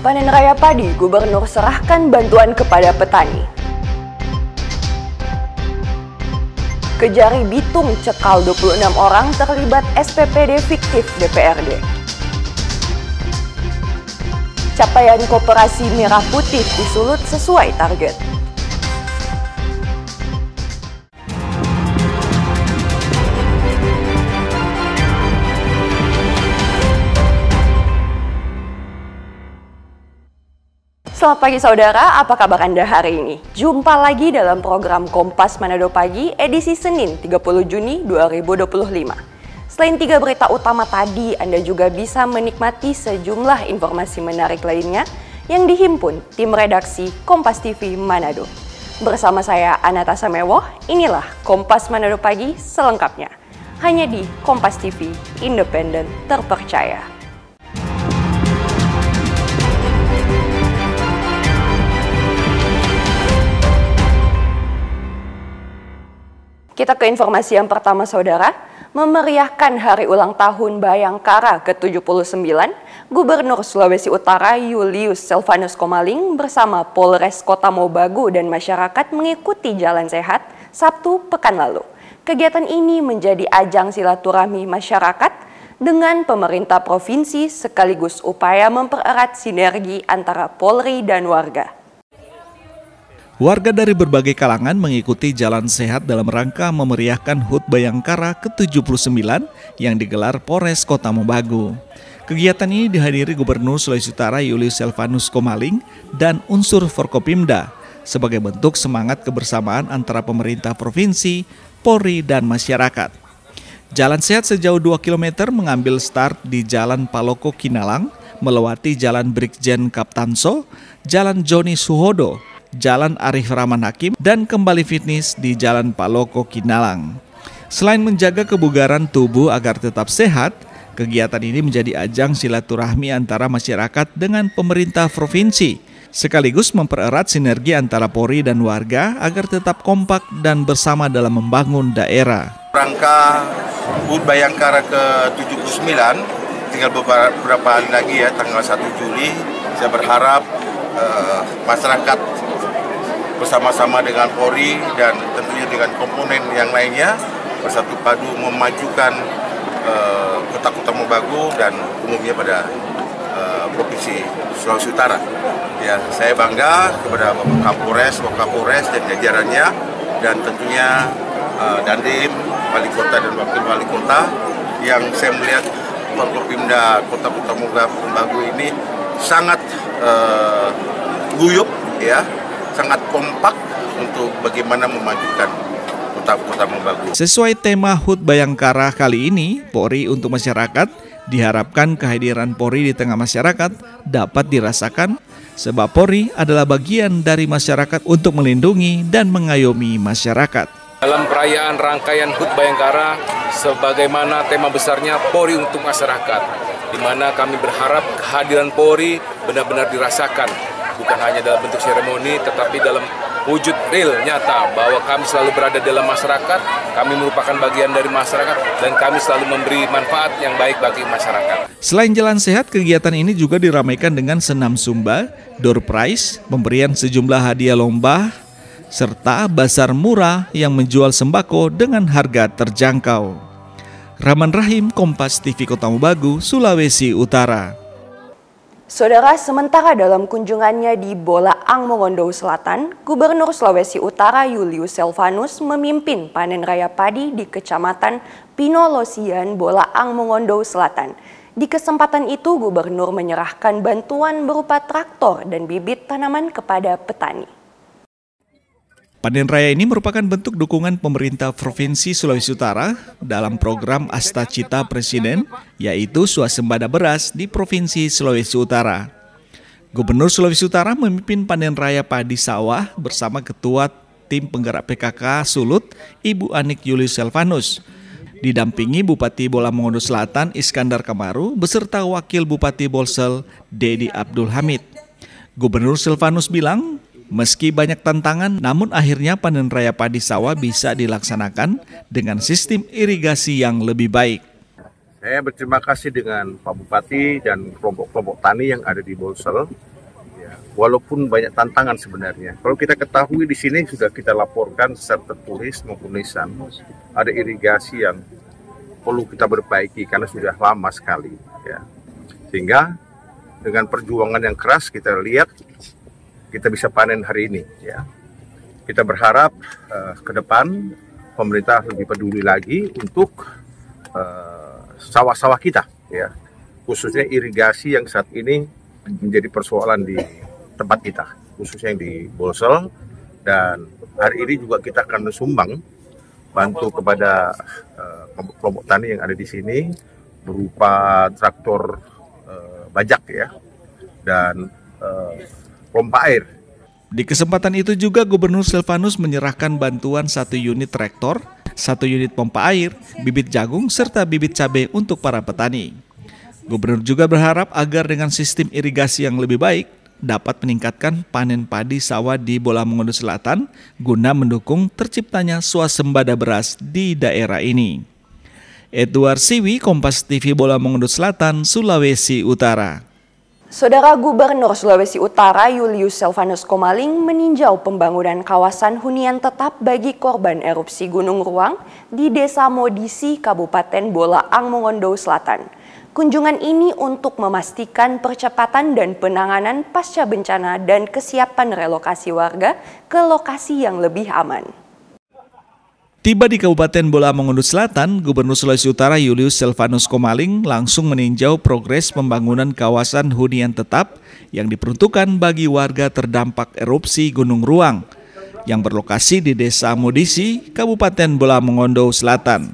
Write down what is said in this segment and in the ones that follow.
Panen raya padi, Gubernur serahkan bantuan kepada petani. Kejari Bitung cekal 26 orang terlibat SPPD fiktif DPRD. Capaian Koperasi Merah Putih di Sulut sesuai target. Selamat pagi saudara, apa kabar Anda hari ini? Jumpa lagi dalam program Kompas Manado Pagi edisi Senin 30 Juni 2025. Selain 3 berita utama tadi, Anda juga bisa menikmati sejumlah informasi menarik lainnya yang dihimpun tim redaksi Kompas TV Manado. Bersama saya Anata Samewoh, inilah Kompas Manado Pagi selengkapnya. Hanya di Kompas TV, independen terpercaya. Kita ke informasi yang pertama saudara, memeriahkan hari ulang tahun Bayangkara ke-79, Gubernur Sulawesi Utara Julius Selvanus Komaling bersama Polres Kota Mobagu dan masyarakat mengikuti Jalan Sehat Sabtu pekan lalu. Kegiatan ini menjadi ajang silaturahmi masyarakat dengan pemerintah provinsi sekaligus upaya mempererat sinergi antara Polri dan warga. Warga dari berbagai kalangan mengikuti Jalan Sehat dalam rangka memeriahkan HUT Bayangkara ke-79 yang digelar Polres Kota Mobagu. Kegiatan ini dihadiri Gubernur Sulawesi Utara Julius Selvanus Komaling dan unsur Forkopimda sebagai bentuk semangat kebersamaan antara pemerintah provinsi, Polri, dan masyarakat. Jalan Sehat sejauh 2 km mengambil start di Jalan Paloko Kinalang, melewati Jalan Brigjen Kaptanso, Jalan Joni Suhodo, Jalan Arif Rahman Hakim, dan kembali finish di Jalan Paloko Kinalang. Selain menjaga kebugaran tubuh agar tetap sehat, kegiatan ini menjadi ajang silaturahmi antara masyarakat dengan pemerintah provinsi, sekaligus mempererat sinergi antara Polri dan warga agar tetap kompak dan bersama dalam membangun daerah. Rangka HUT Bayangkara ke-79, tinggal beberapa hari lagi ya, tanggal 1 Juli, saya berharap masyarakat bersama-sama dengan Polri dan tentunya dengan komponen yang lainnya bersatu padu memajukan kota-kota Mobagu dan umumnya pada Provinsi Sulawesi Utara. Ya, saya bangga kepada Bapak Kapolres dan jajarannya dan tentunya Dandim, Wali Kota dan Wakil Wali Kota yang saya melihat Forkopimda kota-kota Mobagu ini sangat guyup ya. Sangat kompak untuk bagaimana memajukan kota-kota Mobagu. Sesuai tema HUT Bayangkara kali ini, Polri untuk masyarakat, diharapkan kehadiran Polri di tengah masyarakat dapat dirasakan sebab Polri adalah bagian dari masyarakat untuk melindungi dan mengayomi masyarakat. Dalam perayaan rangkaian HUT Bayangkara, sebagaimana tema besarnya Polri untuk masyarakat, di mana kami berharap kehadiran Polri benar-benar dirasakan. Bukan hanya dalam bentuk seremoni, tetapi dalam wujud real, nyata, bahwa kami selalu berada dalam masyarakat, kami merupakan bagian dari masyarakat, dan kami selalu memberi manfaat yang baik bagi masyarakat. Selain Jalan Sehat, kegiatan ini juga diramaikan dengan senam Sumba, door prize, pemberian sejumlah hadiah lomba, serta bazar murah yang menjual sembako dengan harga terjangkau. Rahman Rahim, Kompas TV Kota Mobagu, Sulawesi Utara. Saudara, sementara dalam kunjungannya di Bolaang Mongondo Selatan, Gubernur Sulawesi Utara Julius Selvanus memimpin panen raya padi di Kecamatan Pinolosian, Bolaang Mongondo Selatan. Di kesempatan itu, Gubernur menyerahkan bantuan berupa traktor dan bibit tanaman kepada petani. Panen raya ini merupakan bentuk dukungan pemerintah Provinsi Sulawesi Utara dalam program Astacita Presiden, yaitu swasembada beras di Provinsi Sulawesi Utara. Gubernur Sulawesi Utara memimpin panen raya padi sawah bersama Ketua Tim Penggerak PKK Sulut, Ibu Anik Julius Selvanus. Didampingi Bupati Bola Mongondo Selatan Iskandar Kamaru beserta Wakil Bupati Bolsel Dedi Abdul Hamid. Gubernur Selvanus bilang, meski banyak tantangan, namun akhirnya panen raya padi sawah bisa dilaksanakan dengan sistem irigasi yang lebih baik. Saya berterima kasih dengan Pak Bupati dan kelompok-kelompok tani yang ada di Bolsel Ya, walaupun banyak tantangan sebenarnya. Kalau kita ketahui di sini sudah kita laporkan secara tertulis maupun lisan, ada irigasi yang perlu kita perbaiki karena sudah lama sekali. Ya. Sehingga dengan perjuangan yang keras kita lihat kita bisa panen hari ini. Ya. Kita berharap ke depan pemerintah lebih peduli lagi untuk sawah-sawah kita, ya, khususnya irigasi yang saat ini menjadi persoalan di tempat kita, khususnya yang di Bolsel. Dan hari ini juga kita akan sumbang bantu kepada kelompok tani yang ada di sini berupa traktor bajak, ya, dan pompa air. Di kesempatan itu juga Gubernur Silvanus menyerahkan bantuan 1 unit traktor, 1 unit pompa air, bibit jagung, serta bibit cabai untuk para petani. Gubernur juga berharap agar dengan sistem irigasi yang lebih baik dapat meningkatkan panen padi sawah di Bola Mongondo Selatan guna mendukung terciptanya swasembada beras di daerah ini. Edward Siwi, Kompas TV Bola Mongondo Selatan, Sulawesi Utara. Saudara Gubernur Sulawesi Utara Julius Silvanus Komaling meninjau pembangunan kawasan hunian tetap bagi korban erupsi Gunung Ruang di Desa Modisi, Kabupaten Bolaang Mongondo Selatan. Kunjungan ini untuk memastikan percepatan dan penanganan pasca bencana dan kesiapan relokasi warga ke lokasi yang lebih aman. Tiba di Kabupaten Bola Mongondo Selatan, Gubernur Sulawesi Utara Julius Silvanus Komaling langsung meninjau progres pembangunan kawasan hunian tetap yang diperuntukkan bagi warga terdampak erupsi Gunung Ruang yang berlokasi di Desa Modisi, Kabupaten Bola Mongondo Selatan.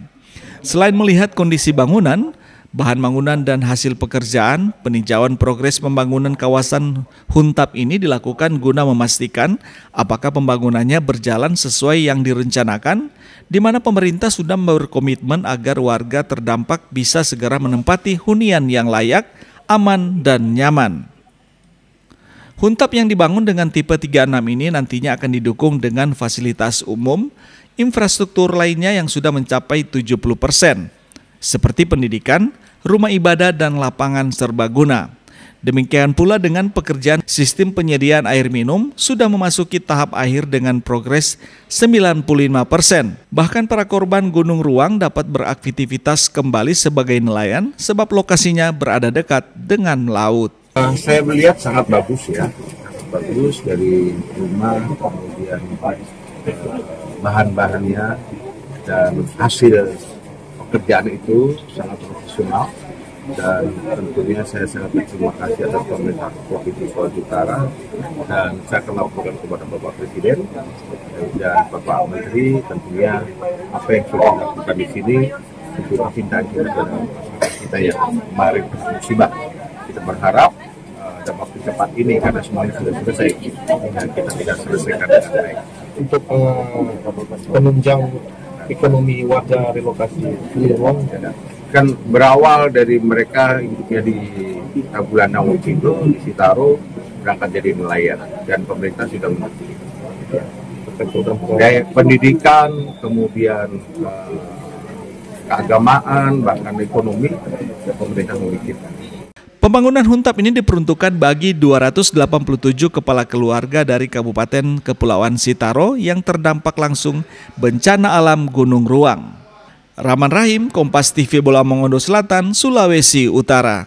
Selain melihat kondisi bangunan, bahan bangunan dan hasil pekerjaan, peninjauan progres pembangunan kawasan Huntap ini dilakukan guna memastikan apakah pembangunannya berjalan sesuai yang direncanakan, di mana pemerintah sudah berkomitmen agar warga terdampak bisa segera menempati hunian yang layak, aman, dan nyaman. Huntap yang dibangun dengan tipe 36 ini nantinya akan didukung dengan fasilitas umum, infrastruktur lainnya yang sudah mencapai 70%, seperti pendidikan, rumah ibadah, dan lapangan serbaguna. Demikian pula dengan pekerjaan sistem penyediaan air minum sudah memasuki tahap akhir dengan progres 95%. Bahkan para korban Gunung Ruang dapat beraktivitas kembali sebagai nelayan sebab lokasinya berada dekat dengan laut. Saya melihat sangat bagus, ya, bagus dari rumah, kemudian bahan-bahannya dan hasil pekerjaan itu sangat profesional. Dan tentunya saya sangat berterima kasih atas pemerintah Provinsi Sulawesi Utara, dan saya akan laporkan kepada Bapak Presiden dan Bapak Menteri tentunya apa yang sudah dilakukan di sini untuk cinta kita yang kemarin musibah. Kita berharap dalam waktu cepat ini karena semuanya sudah selesai dan kita tidak selesaikan dengan baik. Untuk penunjang ekonomi warga relokasi Ruang kan berawal dari mereka hidupnya di Tagulandang Wokindo, di Sitaro, berangkat jadi nelayan, dan pemerintah sudah mengerti. Dari pendidikan, kemudian keagamaan, bahkan ekonomi, pemerintah memikirkan. Pembangunan Huntap ini diperuntukkan bagi 287 kepala keluarga dari Kabupaten Kepulauan Sitaro yang terdampak langsung bencana alam Gunung Ruang. Rahman Rahim, Kompas TV Bola Mongondo Selatan, Sulawesi Utara.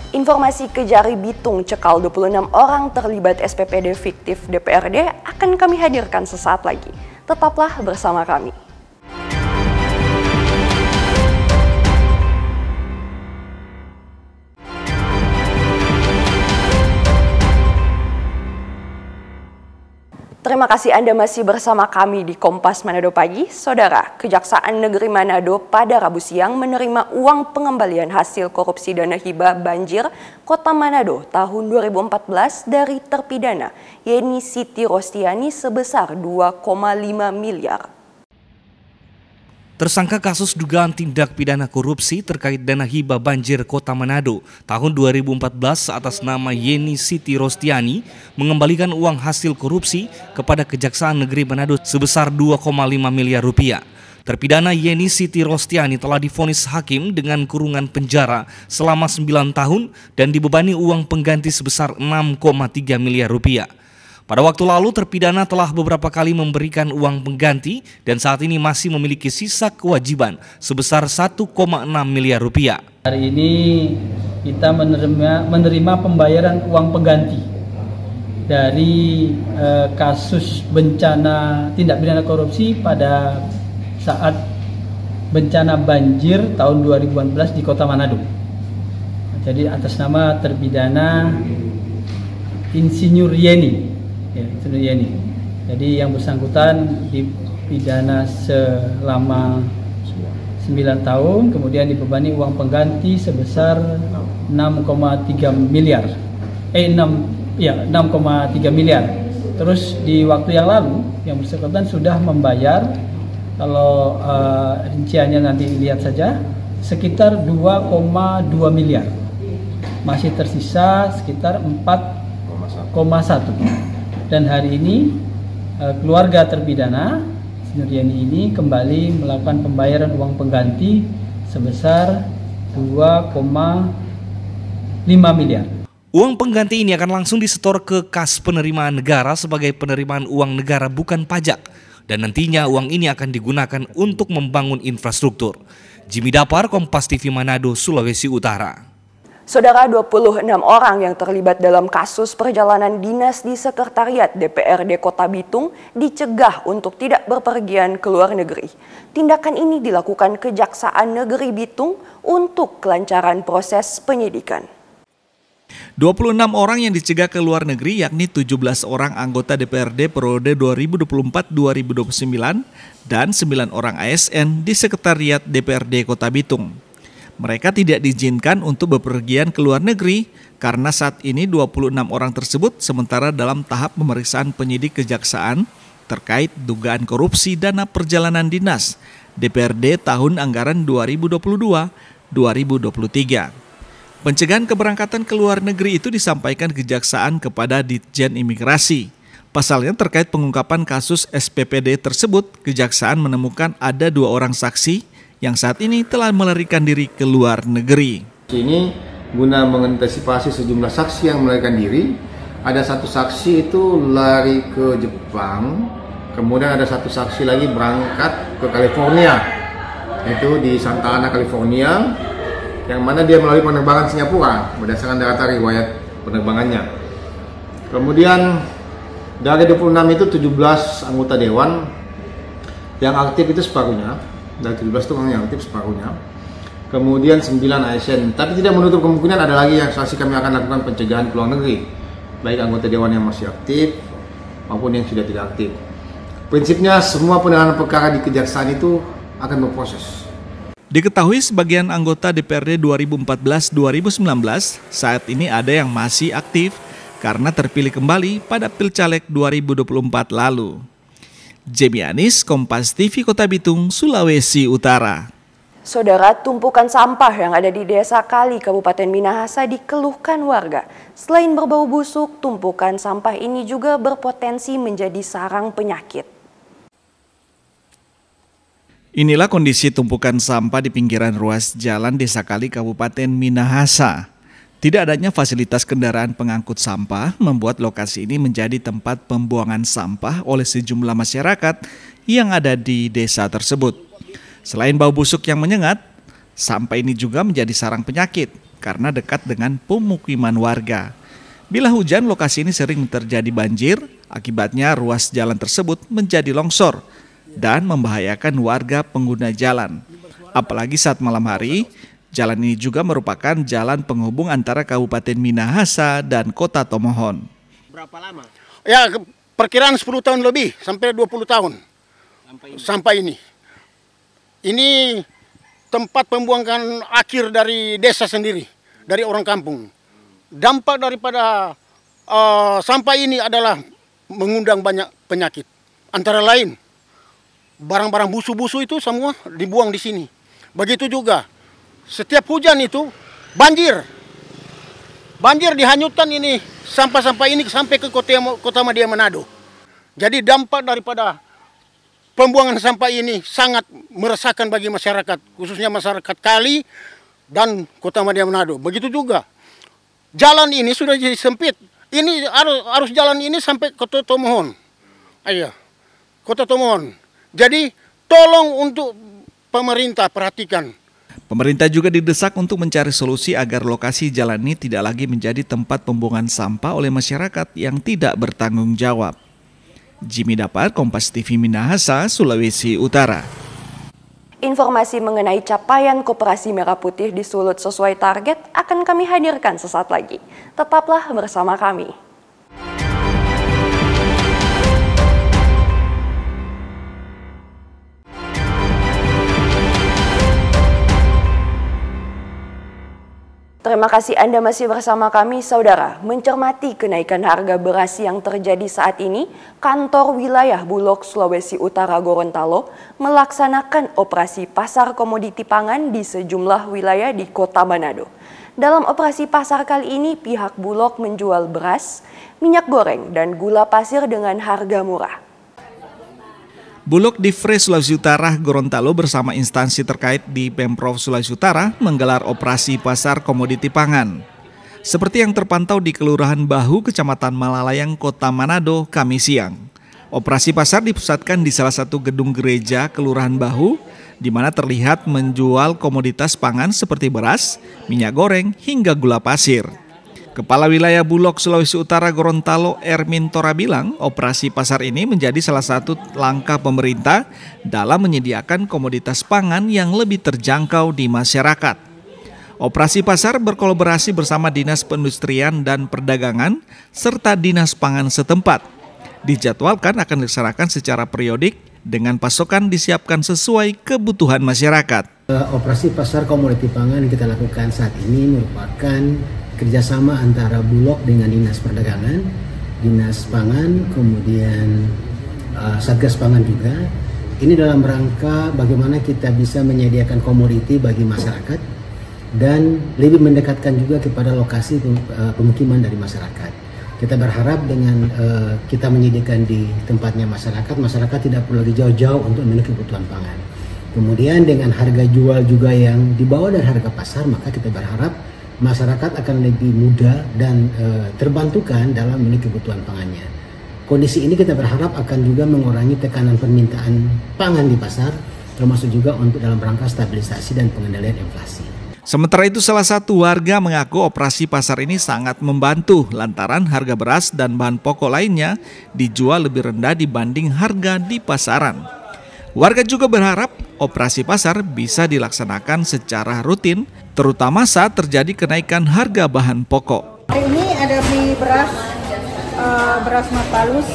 Informasi Kejari Bitung cekal 26 orang terlibat SPPD fiktif DPRD akan kami hadirkan sesaat lagi. Tetaplah bersama kami. Terima kasih Anda masih bersama kami di Kompas Manado Pagi. Saudara, Kejaksaan Negeri Manado pada Rabu siang menerima uang pengembalian hasil korupsi dana hibah banjir Kota Manado tahun 2014 dari terpidana Yeni Siti Rostiani sebesar 2,5 miliar. Tersangka kasus dugaan tindak pidana korupsi terkait dana hibah banjir Kota Manado tahun 2014 atas nama Yeni Siti Rostiani mengembalikan uang hasil korupsi kepada Kejaksaan Negeri Manado sebesar 2,5 miliar rupiah. Terpidana Yeni Siti Rostiani telah divonis hakim dengan kurungan penjara selama 9 tahun dan dibebani uang pengganti sebesar 6,3 miliar rupiah. Pada waktu lalu terpidana telah beberapa kali memberikan uang pengganti dan saat ini masih memiliki sisa kewajiban sebesar 1,6 miliar rupiah. Hari ini kita menerima pembayaran uang pengganti dari kasus bencana tindak pidana korupsi pada saat bencana banjir tahun 2014 di Kota Manado. Jadi atas nama terpidana Insinyur Yeni. Ya, Insinyur Yeni. Jadi yang bersangkutan dipidana selama 9 tahun, kemudian dibebani uang pengganti sebesar 6,3 miliar. 6,3 miliar. Terus di waktu yang lalu yang bersangkutan sudah membayar, kalau rinciannya nanti lihat saja, sekitar 2,2 miliar. Masih tersisa sekitar 4,1. Dan hari ini keluarga terpidana Insinyur Yeni ini kembali melakukan pembayaran uang pengganti sebesar 2,5 miliar. Uang pengganti ini akan langsung disetor ke kas penerimaan negara sebagai penerimaan uang negara bukan pajak. Dan nantinya uang ini akan digunakan untuk membangun infrastruktur. Jimmy Dapar, Kompas TV Manado, Sulawesi Utara. Saudara, 26 orang yang terlibat dalam kasus perjalanan dinas di Sekretariat DPRD Kota Bitung dicegah untuk tidak berpergian ke luar negeri. Tindakan ini dilakukan Kejaksaan Negeri Bitung untuk kelancaran proses penyidikan. 26 orang yang dicegah ke luar negeri yakni 17 orang anggota DPRD periode 2024-2029 dan 9 orang ASN di Sekretariat DPRD Kota Bitung. Mereka tidak diizinkan untuk bepergian ke luar negeri karena saat ini 26 orang tersebut sementara dalam tahap pemeriksaan penyidik kejaksaan terkait dugaan korupsi dana perjalanan dinas DPRD tahun anggaran 2022-2023. Pencegahan keberangkatan ke luar negeri itu disampaikan Kejaksaan kepada Ditjen Imigrasi. Pasalnya terkait pengungkapan kasus SPPD tersebut, Kejaksaan menemukan ada 2 orang saksi yang saat ini telah melarikan diri ke luar negeri. Ini guna mengantisipasi sejumlah saksi yang melarikan diri. Ada 1 saksi itu lari ke Jepang, kemudian ada 1 saksi lagi berangkat ke California, itu di Santa Ana, California, yang mana dia melalui penerbangan Singapura berdasarkan data riwayat penerbangannya. Kemudian dari 26 itu 17 anggota dewan yang aktif itu separuhnya, dari 17 itu yang aktif separuhnya. Kemudian 9 ASN, tapi tidak menutup kemungkinan ada lagi yang saksi kami akan lakukan pencegahan ke luar negeri, baik anggota dewan yang masih aktif maupun yang sudah tidak aktif. Prinsipnya semua penanganan perkara di kejaksaan itu akan berproses. Diketahui sebagian anggota DPRD 2014-2019 saat ini ada yang masih aktif karena terpilih kembali pada Pilcaleg 2024 lalu. Jemi Anis, Kompas TV Kota Bitung, Sulawesi Utara. Saudara, tumpukan sampah yang ada di Desa Kali, Kabupaten Minahasa dikeluhkan warga. Selain berbau busuk, tumpukan sampah ini juga berpotensi menjadi sarang penyakit. Inilah kondisi tumpukan sampah di pinggiran ruas jalan Desa Kali, Kabupaten Minahasa. Tidak adanya fasilitas kendaraan pengangkut sampah membuat lokasi ini menjadi tempat pembuangan sampah oleh sejumlah masyarakat yang ada di desa tersebut. Selain bau busuk yang menyengat, sampah ini juga menjadi sarang penyakit karena dekat dengan pemukiman warga. Bila hujan, lokasi ini sering terjadi banjir, akibatnya ruas jalan tersebut menjadi longsor dan membahayakan warga pengguna jalan. Apalagi saat malam hari, jalan ini juga merupakan jalan penghubung antara Kabupaten Minahasa dan Kota Tomohon. Berapa lama? Ya, perkiraan 10 tahun lebih, sampai 20 tahun. Sampai ini. Ini tempat pembuangan akhir dari desa sendiri, dari orang kampung. Dampak daripada sampah ini adalah mengundang banyak penyakit. Antara lain, barang-barang busu-busu itu semua dibuang di sini. Begitu juga, setiap hujan itu banjir. Banjir dihanyutkan ini, sampah-sampah ini sampai ke kota Madya Manado. Jadi dampak daripada pembuangan sampah ini sangat meresahkan bagi masyarakat, khususnya masyarakat Kali dan Kota Madya Manado. Begitu juga jalan ini sudah jadi sempit. Ini arus jalan ini sampai ke Tomohon. Ayo, Kota Tomohon. Jadi tolong untuk pemerintah perhatikan. Pemerintah juga didesak untuk mencari solusi agar lokasi jalan ini tidak lagi menjadi tempat pembuangan sampah oleh masyarakat yang tidak bertanggung jawab. Jimmy Dapar, Kompas TV Minahasa, Sulawesi Utara. Informasi mengenai capaian Koperasi Merah Putih di Sulut sesuai target akan kami hadirkan sesaat lagi. Tetaplah bersama kami. Terima kasih Anda masih bersama kami, Saudara. Mencermati kenaikan harga beras yang terjadi saat ini, kantor wilayah Bulog Sulawesi Utara Gorontalo melaksanakan operasi pasar komoditi pangan di sejumlah wilayah di Kota Manado. Dalam operasi pasar kali ini, pihak Bulog menjual beras, minyak goreng, dan gula pasir dengan harga murah. Bulog Divre Sulawesi Utara Gorontalo bersama instansi terkait di Pemprov Sulawesi Utara menggelar operasi pasar komoditi pangan. Seperti yang terpantau di Kelurahan Bahu, Kecamatan Malalayang, Kota Manado, Kamis siang. Operasi pasar dipusatkan di salah satu gedung gereja Kelurahan Bahu, di mana terlihat menjual komoditas pangan seperti beras, minyak goreng, hingga gula pasir. Kepala Wilayah Bulog Sulawesi Utara Gorontalo Ermin Tora bilang, operasi pasar ini menjadi salah satu langkah pemerintah dalam menyediakan komoditas pangan yang lebih terjangkau di masyarakat. Operasi pasar berkolaborasi bersama Dinas Perindustrian dan Perdagangan serta Dinas Pangan setempat. Dijadwalkan akan dilaksanakan secara periodik dengan pasokan disiapkan sesuai kebutuhan masyarakat. Operasi pasar komoditi pangan yang kita lakukan saat ini merupakan kerjasama antara Bulog dengan Dinas Perdagangan, Dinas Pangan, kemudian Satgas Pangan juga. Ini dalam rangka bagaimana kita bisa menyediakan komoditi bagi masyarakat dan lebih mendekatkan juga kepada lokasi pemukiman dari masyarakat. Kita berharap dengan kita menyediakan di tempatnya masyarakat tidak perlu lagi jauh-jauh untuk memiliki kebutuhan pangan. Kemudian dengan harga jual juga yang di bawah dari harga pasar, maka kita berharap masyarakat akan lebih mudah dan terbantukan dalam memiliki kebutuhan pangannya. Kondisi ini kita berharap akan juga mengurangi tekanan permintaan pangan di pasar, termasuk juga untuk dalam rangka stabilisasi dan pengendalian inflasi. Sementara itu, salah satu warga mengaku operasi pasar ini sangat membantu lantaran harga beras dan bahan pokok lainnya dijual lebih rendah dibanding harga di pasaran. Warga juga berharap operasi pasar bisa dilaksanakan secara rutin, terutama saat terjadi kenaikan harga bahan pokok. Hari ini ada beli beras Mapalus,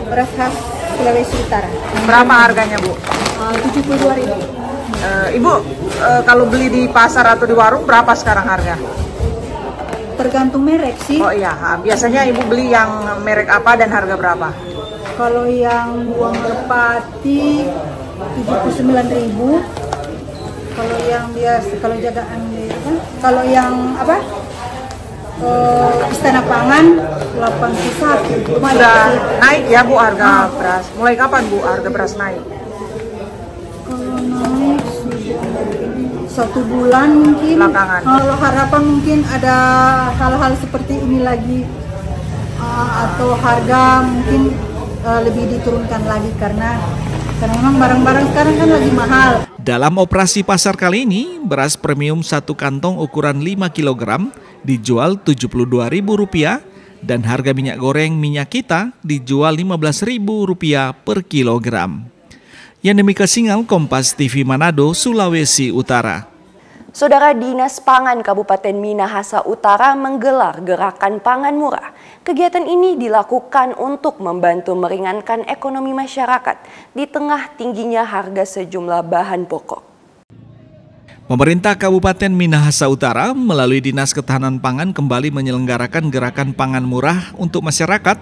beras khas Sulawesi Utara. Berapa harganya, Bu? 72.000. Ibu, kalau beli di pasar atau di warung berapa sekarang harga? Tergantung merek sih. Oh iya, biasanya Ibu beli yang merek apa dan harga berapa? Kalau yang buang merpati 79.000. Kalau yang biasa, kalau jagaan kalau yang apa? Istana Pangan 81. Sudah naik ya Bu harga beras. Mulai kapan Bu harga beras naik? Kalau naik 1 bulan mungkin. Belakangan. Kalau harapan mungkin ada hal-hal seperti ini lagi atau harga mungkin lebih diturunkan lagi karena memang barang-barang sekarang kan lagi mahal. Dalam operasi pasar kali ini, beras premium 1 kantong ukuran 5 kg dijual Rp72.000 dan harga minyak goreng minyak kita dijual Rp15.000 per kilogram. Yang demikian Singal, Kompas TV Manado, Sulawesi Utara. Saudara, Dinas Pangan Kabupaten Minahasa Utara menggelar gerakan pangan murah. Kegiatan ini dilakukan untuk membantu meringankan ekonomi masyarakat di tengah tingginya harga sejumlah bahan pokok. Pemerintah Kabupaten Minahasa Utara melalui Dinas Ketahanan Pangan kembali menyelenggarakan gerakan pangan murah untuk masyarakat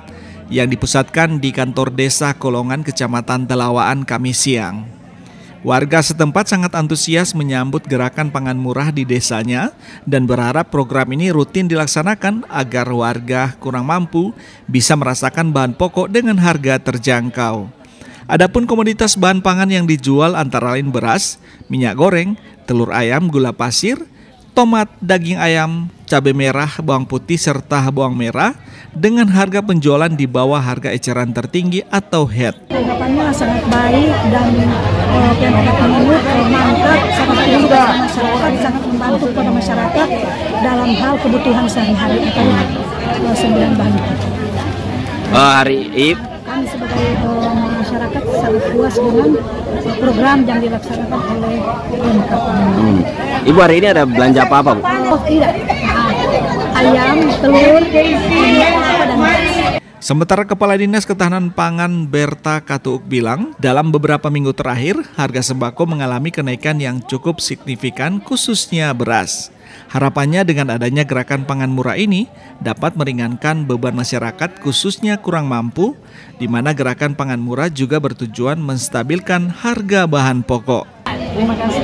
yang dipusatkan di kantor desa Kolongan, Kecamatan Telawaan, Kamis siang. Warga setempat sangat antusias menyambut gerakan pangan murah di desanya dan berharap program ini rutin dilaksanakan agar warga kurang mampu bisa merasakan bahan pokok dengan harga terjangkau. Adapun komoditas bahan pangan yang dijual antara lain beras, minyak goreng, telur ayam, gula pasir, tomat, daging ayam, cabai merah, bawang putih, serta bawang merah dengan harga penjualan di bawah harga eceran tertinggi atau HET. Tanggapannya sangat baik dan Pemkab Manado mantap, sangat juga masyarakat, sangat membantu pada masyarakat dalam hal kebutuhan sehari-hari atau 9 bahan pokok. Hari ini kami sebagai masyarakat sangat puas dengan program yang dilaksanakan oleh Pemkab Manado. Ibu hari ini ada belanja apa Bu? Oh tidak, ayam, telur, kelapa dan beras. Sementara Kepala Dinas Ketahanan Pangan Berta Katuuk bilang, dalam beberapa minggu terakhir, harga sembako mengalami kenaikan yang cukup signifikan khususnya beras. Harapannya dengan adanya gerakan pangan murah ini dapat meringankan beban masyarakat khususnya kurang mampu, di mana gerakan pangan murah juga bertujuan menstabilkan harga bahan pokok. Terima kasih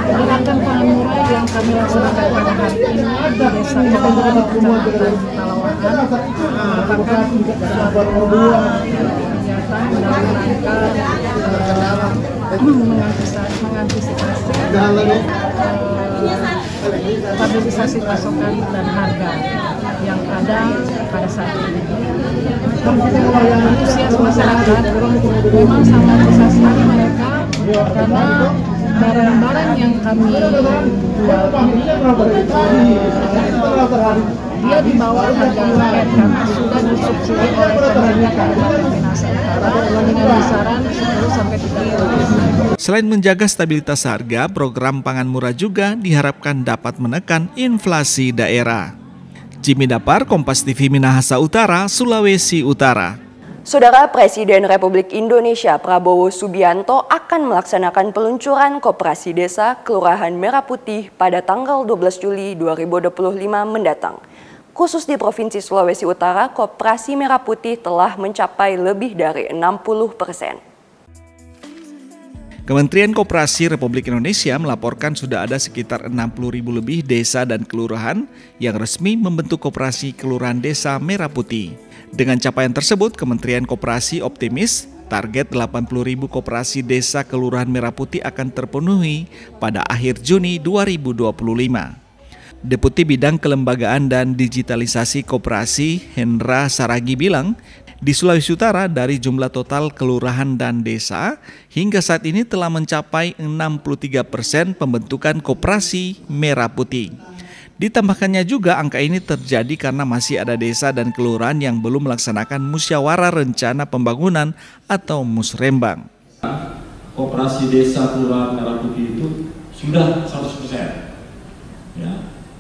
gerakan pangan murah yang kami laksanakan pada hari ini di Desa Kecamatan Talawangan merupakan suatu kegiatan dalam rangka mengantisipasi stabilisasi pasokan dan harga yang ada pada saat ini. Antusias masyarakat memang sangat besar sekali mereka karena barang-barang yang kami jual dia di bawah harga market karena sudah disubsidi oleh pemerintah Minahasa Utara dengan besaran 10-30. Selain menjaga stabilitas harga, program pangan murah juga diharapkan dapat menekan inflasi daerah. Jimmy Dapar, Kompas TV Minahasa Utara, Sulawesi Utara. Saudara Presiden Republik Indonesia Prabowo Subianto akan melaksanakan peluncuran Koperasi Desa Kelurahan Merah Putih pada tanggal 12 Juli 2025 mendatang. Khusus di Provinsi Sulawesi Utara, Koperasi Merah Putih telah mencapai lebih dari 60%. Kementerian Koperasi Republik Indonesia melaporkan sudah ada sekitar 60.000 lebih desa dan kelurahan yang resmi membentuk Koperasi Kelurahan Desa Merah Putih. Dengan capaian tersebut, Kementerian Koperasi optimis target 80.000 koperasi desa Kelurahan Merah Putih akan terpenuhi pada akhir Juni 2025. Deputi Bidang Kelembagaan dan Digitalisasi Koperasi Hendra Saragi bilang, di Sulawesi Utara dari jumlah total kelurahan dan desa, hingga saat ini telah mencapai 63% pembentukan Koperasi Merah Putih. Ditambahkannya juga angka ini terjadi karena masih ada desa dan kelurahan yang belum melaksanakan musyawarah rencana pembangunan atau musrembang. Koperasi Desa Kelurahan Merah Putih itu sudah 100%. Ya,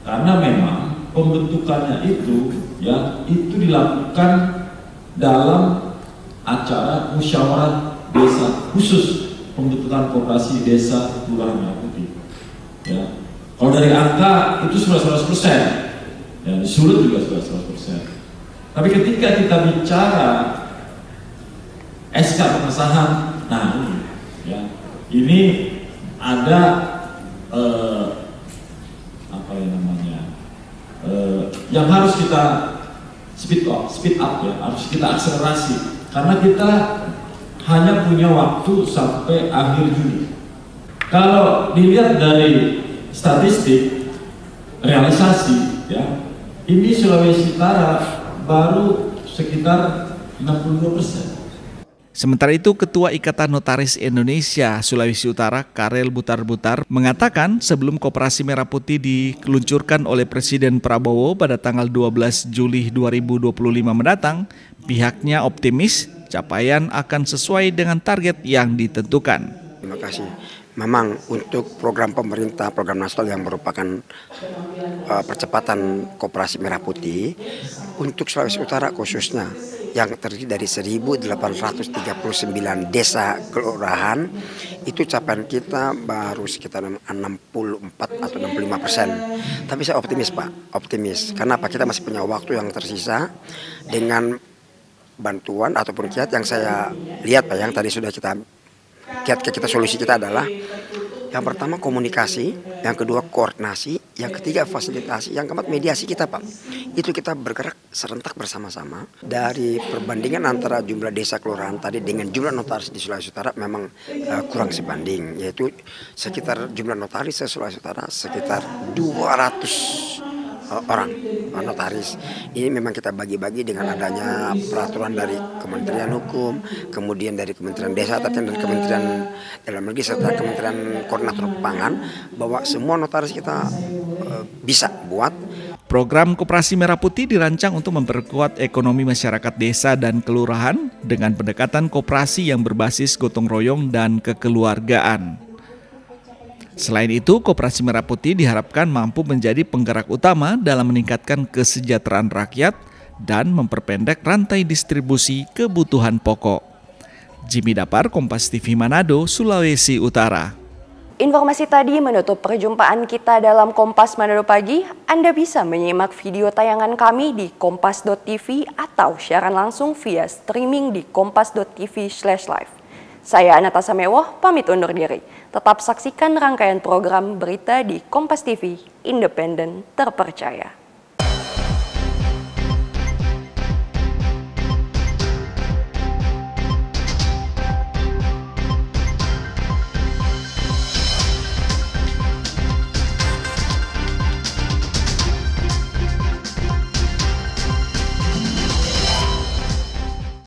karena memang pembentukannya itu dilakukan dalam acara musyawarah desa khusus pembentukan Koperasi Desa Kelurahan Merah Putih. Ya. Kalau dari angka itu sudah 100%, ya, di Sulut juga sudah 100%. Tapi ketika kita bicara SK pengesahan, nah ini, ya, ini ada yang harus kita speed up ya, harus kita akselerasi karena kita hanya punya waktu sampai akhir Juni. Kalau dilihat dari statistik realisasi ya, ini Sulawesi Utara baru sekitar 62%. Sementara itu, Ketua Ikatan Notaris Indonesia Sulawesi Utara, Karel Butar-Butar, mengatakan sebelum Koperasi Merah Putih diluncurkan oleh Presiden Prabowo pada tanggal 12 Juli 2025 mendatang, pihaknya optimis capaian akan sesuai dengan target yang ditentukan. Terima kasih. Memang untuk program pemerintah, program nasional yang merupakan percepatan Koperasi Merah Putih untuk Sulawesi Utara khususnya yang terdiri dari 1.839 desa kelurahan, itu capaian kita baru sekitar 64 atau 65%. Tapi saya optimis Pak, optimis. Karena apa? Kita masih punya waktu yang tersisa dengan bantuan ataupun kiat yang saya lihat Pak, yang tadi sudah kita solusi kita adalah Yang pertama komunikasi, yang kedua koordinasi, yang ketiga fasilitasi, yang keempat mediasi kita Pak. Itu kita bergerak serentak bersama-sama. Dari perbandingan antara jumlah desa kelurahan tadi dengan jumlah notaris di Sulawesi Utara memang kurang sebanding. Yaitu sekitar jumlah notaris di Sulawesi Utara sekitar 200 orang notaris. Ini memang kita bagi-bagi dengan adanya peraturan dari Kementerian Hukum, kemudian dari Kementerian Desa, dan Kementerian Dalam Negeri serta Kementerian Koordinator Pangan, bahwa semua notaris kita bisa buat. Program Koperasi Merah Putih dirancang untuk memperkuat ekonomi masyarakat desa dan kelurahan dengan pendekatan koperasi yang berbasis gotong royong dan kekeluargaan. Selain itu, Koperasi Merah Putih diharapkan mampu menjadi penggerak utama dalam meningkatkan kesejahteraan rakyat dan memperpendek rantai distribusi kebutuhan pokok. Jimmy Dapar, Kompas TV Manado, Sulawesi Utara. Informasi tadi menutup perjumpaan kita dalam Kompas Manado Pagi. Anda bisa menyimak video tayangan kami di kompas.tv atau siaran langsung via streaming di kompas.tv/live. Saya Natasha Mewoh, pamit undur diri. Tetap saksikan rangkaian program berita di Kompas TV, independen, terpercaya.